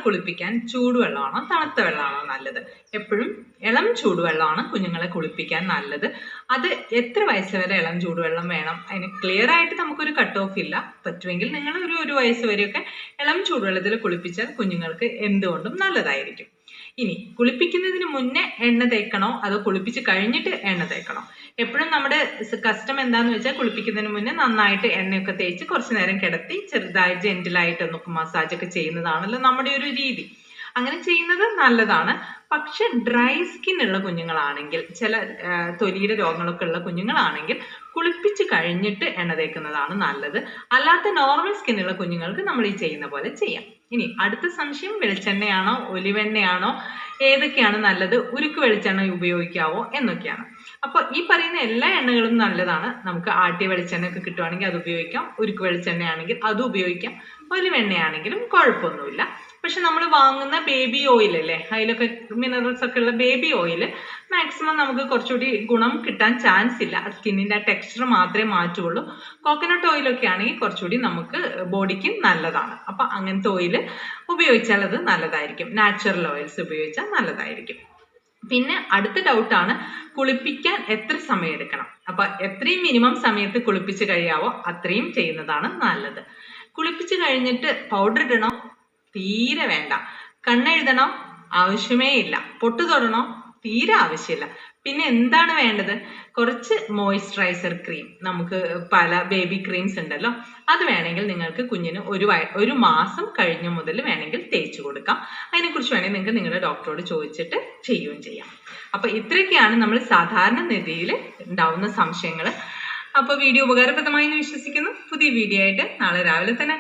കുളിപ്പിക്കാൻ ചൂടുവെള്ളമാണോ തണുത്ത വെള്ളമാണോ നല്ലത്? എപ്പോഴും ഇളം ചൂടുവെള്ളമാണ് കുഞ്ഞുങ്ങളെ കുളിപ്പിക്കാൻ നല്ലത്. അത് എത്ര വയസ്സ് വരെ ഇളം ചൂടുവെള്ളം വേണം? അതിന് ക്ലിയർ ആയിട്ട് നമുക്കൊരു കട്ട് ഓഫ് ഇല്ല. പറ്റുമെങ്കിൽ നിങ്ങൾ ഒരു വയസ്സ് വരെയൊക്കെ ഇളം ചൂടുവെള്ളത്തിൽ കുളിപ്പിച്ചാൽ കുഞ്ഞുങ്ങൾക്ക് എന്തുകൊണ്ടും നല്ലതായിരിക്കും. ഇനി കുളിപ്പിക്കുന്നതിന് മുന്നേ എണ്ണ തേക്കണോ അതോ കുളിപ്പിച്ച് കഴിഞ്ഞിട്ട് എണ്ണ തേക്കണോ? എപ്പോഴും നമ്മുടെ കസ്റ്റം എന്താന്ന് വെച്ചാൽ കുളിപ്പിക്കുന്നതിന് മുന്നേ നന്നായിട്ട് എണ്ണയൊക്കെ തേച്ച് കുറച്ചു നേരം കിടത്തി ചെറുതായി ജെന്റിലായിട്ടൊക്കെ മസാജ് ഒക്കെ ചെയ്യുന്നതാണല്ലോ നമ്മുടെ ഒരു രീതി. അങ്ങനെ ചെയ്യുന്നത് നല്ലതാണ്. പക്ഷെ ഡ്രൈ സ്കിൻ ഉള്ള കുഞ്ഞുങ്ങളാണെങ്കിൽ, ചില തൊലിയുടെ രോഗങ്ങളൊക്കെ ഉള്ള കുഞ്ഞുങ്ങളാണെങ്കിൽ കുളിപ്പിച്ച് കഴിഞ്ഞിട്ട് എണ്ണ തേക്കുന്നതാണ് നല്ലത്. അല്ലാത്ത നോർമൽ സ്കിന്നുള്ള കുഞ്ഞുങ്ങൾക്ക് നമ്മൾ ഈ ചെയ്യുന്ന പോലെ ചെയ്യാം. ഇനി അടുത്ത സംശയം, വെളിച്ചെണ്ണയാണോ ഒലിവെണ്ണയാണോ ഏതൊക്കെയാണ് നല്ലത്, ഉരുക്ക് വെളിച്ചെണ്ണ ഉപയോഗിക്കാവോ എന്നൊക്കെയാണ്. അപ്പൊ ഈ പറയുന്ന എല്ലാ എണ്ണകളും നല്ലതാണ്. നമുക്ക് ആട്ടിയ വെളിച്ചെണ്ണ ഒക്കെ കിട്ടുവാണെങ്കിൽ അത് ഉപയോഗിക്കാം. ഉരുക്ക് വെളിച്ചെണ്ണയാണെങ്കിൽ അതും ഉപയോഗിക്കാം. ഒലിവെണ്ണയാണെങ്കിലും കുഴപ്പമൊന്നുമില്ല. പക്ഷെ നമ്മൾ വാങ്ങുന്ന ബേബി ഓയിൽ അല്ലേ, അതിലൊക്കെ മിനറൽസ് ഒക്കെ ഉള്ള ബേബി ഓയിൽ മാക്സിമം നമുക്ക് കുറച്ചുകൂടി ഗുണം കിട്ടാൻ ചാൻസ് ഇല്ല. സ്കിന്നിന്റെ ആ ടെക്സ്ചർ മാത്രമേ മാറ്റുള്ളൂ. കോക്കനട്ട് ഓയിലൊക്കെ ആണെങ്കിൽ കുറച്ചുകൂടി നമുക്ക് ബോഡിക്ക് നല്ലതാണ്. അപ്പൊ അങ്ങനത്തെ ഓയിൽ ഉപയോഗിച്ചാൽ അത് നല്ലതായിരിക്കും. നാച്ചുറൽ ഓയിൽസ് ഉപയോഗിച്ചാൽ നല്ലതായിരിക്കും. പിന്നെ അടുത്ത ഡൗട്ടാണ്, കുളിപ്പിക്കാൻ എത്ര സമയം എടുക്കണം? അപ്പൊ എത്രയും മിനിമം സമയത്ത് കുളിപ്പിച്ച് കഴിയാവോ അത്രയും ചെയ്യുന്നതാണ് നല്ലത്. കുളിപ്പിച്ച് കഴിഞ്ഞിട്ട് പൗഡർ ഇടണോ? തീരെ വേണ്ട. കണ്ണെഴുതണോ? ആവശ്യമേ ഇല്ല. പൊട്ടു തൊടണോ? തീരെ ആവശ്യമില്ല. പിന്നെ എന്താണ് വേണ്ടത്? കുറച്ച് മോയ്സ്ചറൈസർ ക്രീം, നമുക്ക് പല ബേബി ക്രീംസ് ഉണ്ടല്ലോ, അത് വേണമെങ്കിൽ നിങ്ങൾക്ക് കുഞ്ഞിന് ഒരു മാസം കഴിഞ്ഞ മുതൽ വേണമെങ്കിൽ തേച്ചു കൊടുക്കാം. അതിനെക്കുറിച്ച് വേണമെങ്കിൽ നിങ്ങൾക്ക് നിങ്ങളുടെ ഡോക്ടറോട് ചോദിച്ചിട്ട് ചെയ്യുകയും ചെയ്യാം. അപ്പൊ ഇത്രയൊക്കെയാണ് നമ്മൾ സാധാരണ രീതിയിൽ ഉണ്ടാവുന്ന സംശയങ്ങൾ. അപ്പൊ വീഡിയോ ഉപകാരപ്രദമായി എന്ന് വിശ്വസിക്കുന്നു. പുതിയ വീഡിയോ ആയിട്ട് നാളെ രാവിലെ തന്നെ